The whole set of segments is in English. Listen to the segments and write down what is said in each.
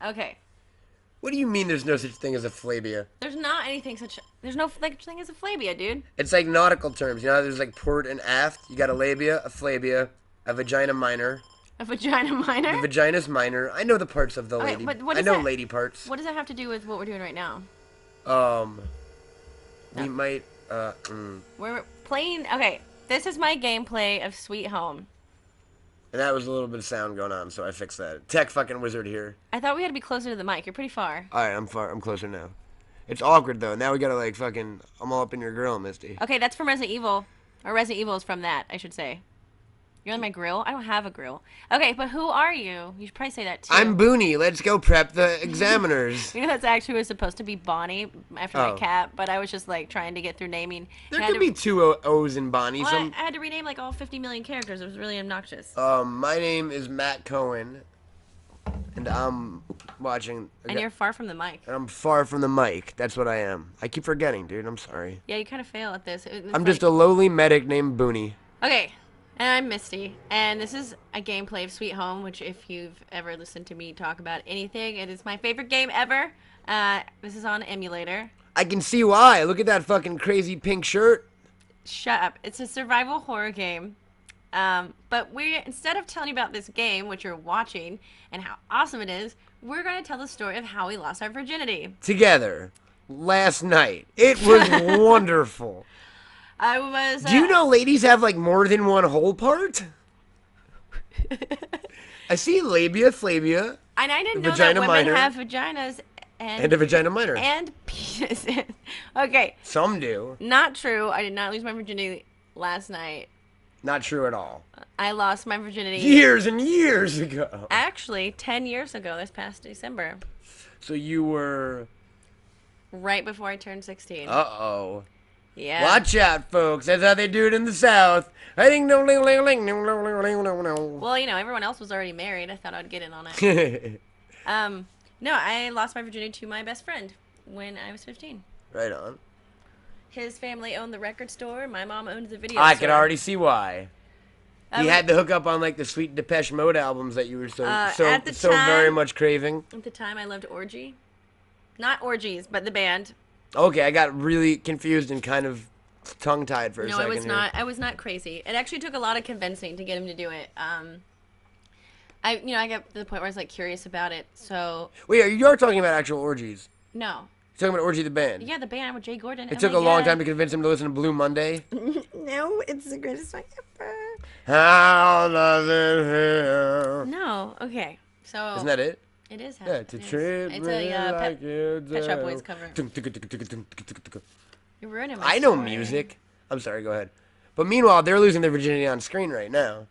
Okay. What do you mean there's no such thing as a flabia? There's not anything such. There's no such thing as a flabia, dude. It's like nautical terms. You know, there's like port and aft. You got a labia, a flabia, a vagina minor. A vagina The minor. vagina's minor. I know the parts of the Okay, lady. but what I does know that? lady parts. What does that have to do with what we're doing right now? Um, we No. might. We're playing. Okay, this is my gameplay of Sweet Home. And that was a little bit of sound going on, so I fixed that. Tech fucking wizard here. I thought we had to be closer to the mic. You're pretty far. All right, I'm far. I'm closer now. It's awkward though. Now we gotta like fucking. I'm all up in your grill, Misty. Okay, that's from Resident Evil. Or Resident Evil is from that, I should say. You're on my grill? I don't have a grill. Okay, but who are you? You should probably say that too. I'm Booney. Let's go prep the examiners. You know that's actually was supposed to be Bonnie after my Oh. cat, but I was just like trying to get through naming. There I had could to- be two O's in Bonnie. Well, Some. I had to rename like all 50 million characters. It was really obnoxious. My name is Matt Cohen, and I'm watching. And you're far from the mic. And I'm far from the mic. That's what I am. I keep forgetting, dude. I'm sorry. Yeah, you kind of fail at this. It's I'm like- just a lowly medic named Booney. Okay, and I'm Misty, and this is a gameplay of Sweet Home, which if you've ever listened to me talk about anything, it is my favorite game ever. This is on emulator. I can see why. Look at that fucking crazy pink shirt. Shut up. It's a survival horror game. But instead of telling you about this game, which you're watching, and how awesome it is, we're going to tell the story of how we lost our virginity. Together. Last night. It was wonderful. I was... Do you know ladies have like more than one hole part? I see labia, flavia, And I didn't know that vagina women minor. have vaginas and a vagina minor. and penises. Okay, Some do. not true. I did not lose my virginity last night. Not true at all. I lost my virginity Years and years ago. actually 10 years ago this past December, So you were. right before I turned 16. Uh-oh. Yeah. Watch out, folks. That's how they do it in the South. I think no. Well, you know, everyone else was already married. I thought I'd get in on it. No, I lost my virginity to my best friend when I was 15. Right on. His family owned the record store. My mom owned the video I store. can already see why. I You was- had to hook up on like the sweet Depeche Mode albums that you were at the so very time- much craving. At the time, I loved Orgy. Not Orgies, but the band. Okay, I got really confused and kind of tongue-tied for a No, second. I was here. not. I was not crazy. It actually took a lot of convincing to get him to do it. I got to the point where I was like curious about it. So Wait, you are talking about actual orgies. no, You're talking about Orgy the band. yeah, the band with Jay Gordon. It took a long time to convince him to listen to Blue Monday. No, it's the greatest song ever. How does it feel? No, okay. So Isn't that it? it is. Yeah, to treat It's me a like you do. Pet Shop Boys cover. You're ruining my I know story. music. I'm sorry, go ahead. But meanwhile, they're losing their virginity on screen right now.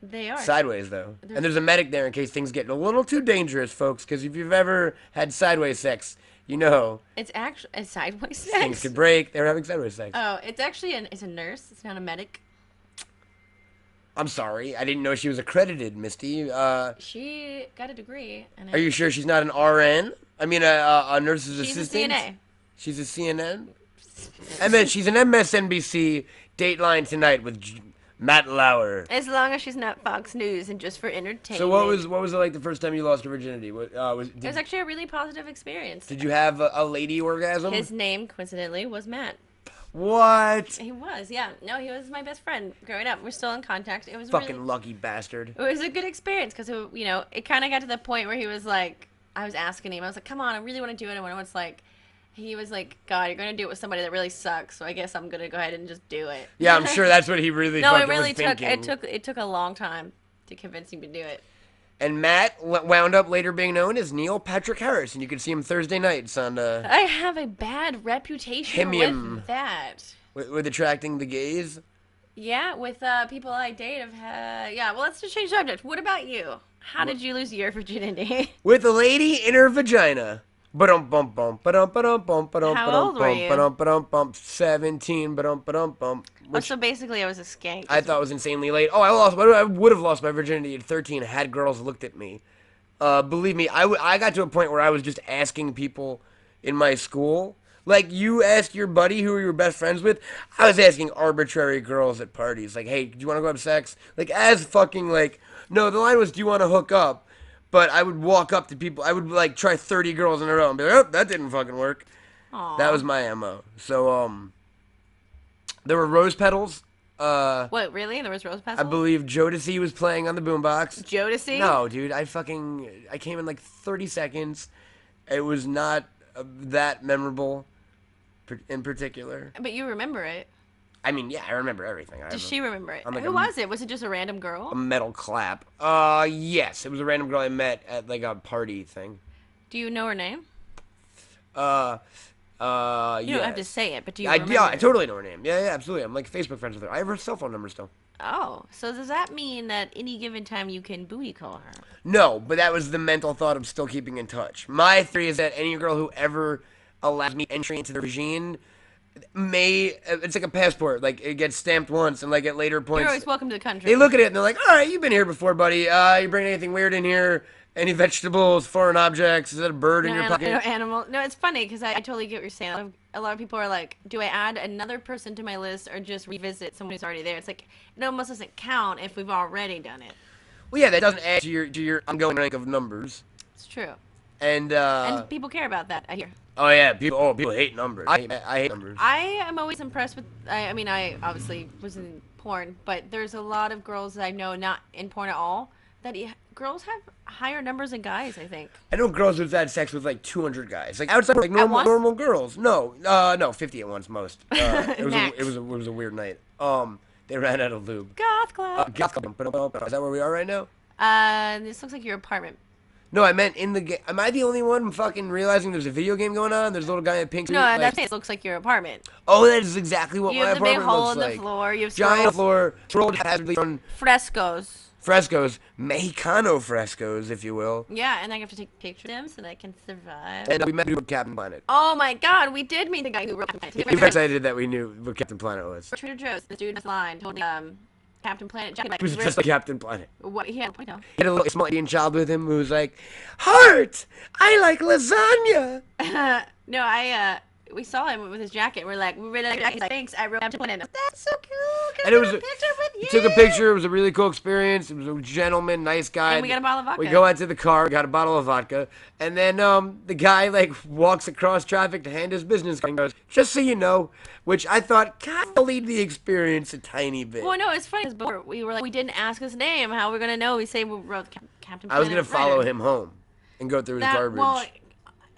They are. Sideways, though. And there's a medic there in case things get a little too dangerous, folks, because if you've ever had sideways sex, you know It's actually a sideways things sex. could break. They're having sideways sex. Oh, it's actually it's a nurse. It's not a medic. I'm sorry. I didn't know she was accredited, Misty. She got a degree. And Are you sure she's not an RN? I mean, a nurse's She's assistant? a CNA. She's a CNN? I meant she's an MSNBC Dateline Tonight with Matt Lauer. As long as she's not Fox News and just for entertainment. So what was it like the first time you lost your virginity? What It was actually a really positive experience. did you have a lady orgasm? His name, coincidentally, was Matt. What? He was, yeah. No, he was my best friend growing up. We're still in contact. It was Fucking really, lucky bastard. it was a good experience because it kind of got to the point where he was like, I was asking him, I was like, come on, I really want to do it. And when it's like, he was like, God, you're gonna do it with somebody that really sucks, so I guess I'm gonna go ahead and just do it. Yeah, I'm sure that's what he really No, fucking it really was took thinking. it took a long time to convince him to do it. And Matt wound up later being known as Neil Patrick Harris, and you can see him Thursday nights on I have a bad reputation Himium. with that. with attracting the gays. Yeah, with people I date have had. Yeah, well, let's just change subject. What about you? How did you lose your virginity? With a lady in her vagina. Ba-dum bum bum ba-dum ba-dum bum ba-dum How ba-dum old were bum you? ba-dum ba-dum bum 17 ba-dum ba-dum bum. Oh, Which so basically, I was a skank. I thought was insanely late. Oh, I would have lost my virginity at 13 had girls looked at me. Believe me, I got to a point where I was just asking people in my school. Like, you ask your buddy who you were best friends with, I was asking arbitrary girls at parties. Like, hey, do you want to go have sex? Like, as fucking, like, no, the line was, do you want to hook up? But I would walk up to people. I would like try 30 girls in a row and be like, "Oh, that didn't fucking work." That Aw. was my MO. So there were rose petals. What, really? There was rose I petals? believe Jodeci was playing on the boombox. Jodeci? No, dude, I came in like 30 seconds. It was not that memorable in particular. But you remember it. I mean, yeah, I remember everything. Does she remember it? I'm like Who was it? Was it just a random a girl? metal clap. Yes, it was a random girl I met at like a party thing. Do you know her name? Uh, You don't have to yes. say it, but do you I, remember? yeah, I totally know her name. Yeah, yeah, absolutely. I'm like Facebook friends with her. I have her cell phone number still. Oh, so does that mean that any given time you can booty call her? No, but that was the mental thought of still keeping in touch. My theory is that any girl who ever allows me entry into their regime it's like a passport. Like, it gets stamped once, and like at later You're points, always welcome to the country. they look at it and they're like, all right, you've been here before, buddy. You bring anything weird in here? Any vegetables, foreign objects? Is that a bird in your no pocket? animal. No, it's funny because I totally get what you're saying. A lot of people are like, do I add another person to my list or just revisit someone who's already there? It's like, it almost doesn't count if we've already done it. Well, yeah, that doesn't add to your ongoing rank of numbers. It's true. And And people care about that, I hear. oh yeah, people hate numbers. I hate numbers. I am always impressed with. I mean, I obviously was in porn, but there's a lot of girls that I know not in porn at all that girls have higher numbers than guys. I think. I know girls who've had sex with like 200 guys, like outside like once? normal girls. No, no, 50 at once most. Max. It was a weird night. They ran out of lube. Goth club. Is that where we are right now? This looks like your apartment. No, I meant in the game. Am I the only one fucking realizing there's a video game going on? There's a little guy in a pink suit. No, like, that's it. Looks like your apartment. oh, that is exactly what You my have the big apartment hole looks in the like. floor. You have Giant swirls- floor, rolled hazardly on frescoes. frescoes, Mexicano frescoes, if you will. Yeah, and I have to take pictures of them so that I can survive. And we met people with Captain Planet. Oh my God, we did meet the guy who wrote We were excited that we knew what Captain Planet was. Trader Joe's. This dude was line told Captain Planet jacket. He was just like Captain Planet. What he had a ponytail. He had a little small Indian child with him who was like, Heart! I like lasagna! No, we saw him with his jacket. We're like, we really like it. He's like, thanks. I wrote Captain Planet. That's so cool. Can And I it was get a picture with you? took a picture. It was a really cool experience. It was a gentleman, nice guy. And we got a bottle of vodka. We go out to the car, we got a bottle of vodka, and then the guy like walks across traffic to hand his business card and goes, "Just so you know," which I thought kind of lead the experience a tiny bit. Well, no, it's funny because before we were like, we didn't ask his name. How are we gonna know? We say we wrote Captain Planet. I was gonna follow writer. him home and go through his That, garbage well,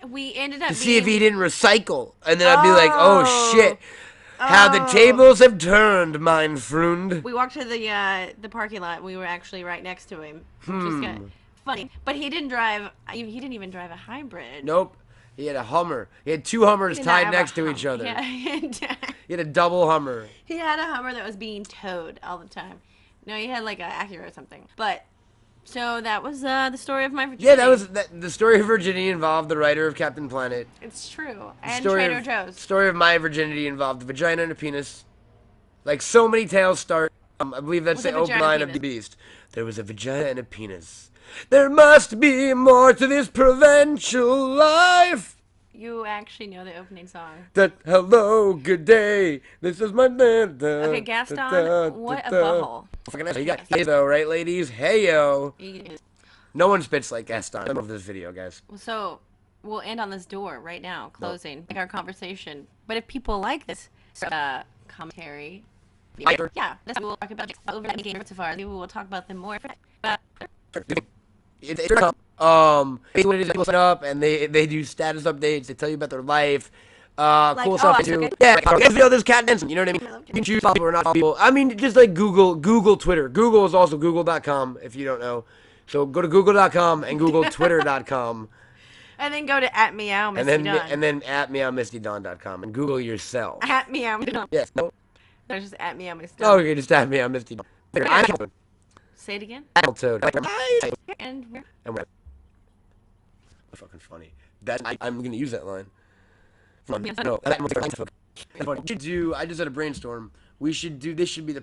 we ended up to see if being- he didn't recycle, and then I'd be like, "Oh Oh. shit." How the Oh. tables have turned, mein Freund. We walked to the parking lot. We were actually right next to him, which is kind of funny. But he didn't drive. He didn't even drive a hybrid. Nope. He had a Hummer. He had two Hummers He did not tied have a next to each Hummer. other. Yeah, He had a double Hummer. he had a Hummer that was being towed all the time. No, he had like an Acura or something. But so that was the story of my virginity. Yeah, that was the story of virginity involved the writer of Captain Planet. It's true. The And story Trader of, Joe's. Story of my virginity involved a vagina and a penis. Like so many tales start. I believe that's With the a opening vagina line and of the penis. Beast. There was a vagina and a penis. There must be more to this provincial life. You actually know the opening song. That hello, good day. This is my man. Okay, Gaston, what a butthole. Fucking ass. You got hey though, right, ladies? Hey yo. You- No one spits like Gaston. I love this video, guys. So we'll end on this door right now, closing like our conversation. But if people like this commentary, yeah, we'll talk about over the game so far. Maybe we'll talk about them more. But It's what it is. People sign up and they do status updates. They tell you about their life. Cool stuff I too. took it. Yeah, this video, this cat dancing. You know what I mean? You can choose follow people or not follow people. I mean, just like Google Twitter. Google is also Google.com if you don't know. So go to Google.com and Google Twitter.com. and then go to @meow And Misty then Dawn. and then at meowmistydawn.com and Google yourself. @meow. Yes. No. There's just @meow Misty Oh, Dawn. okay. Just at meowmistydawn. I'm Say it again. Toad. And we're And we're fucking funny. I'm gonna use that line. No, we should do. I just had a brainstorm. We should do. This should be the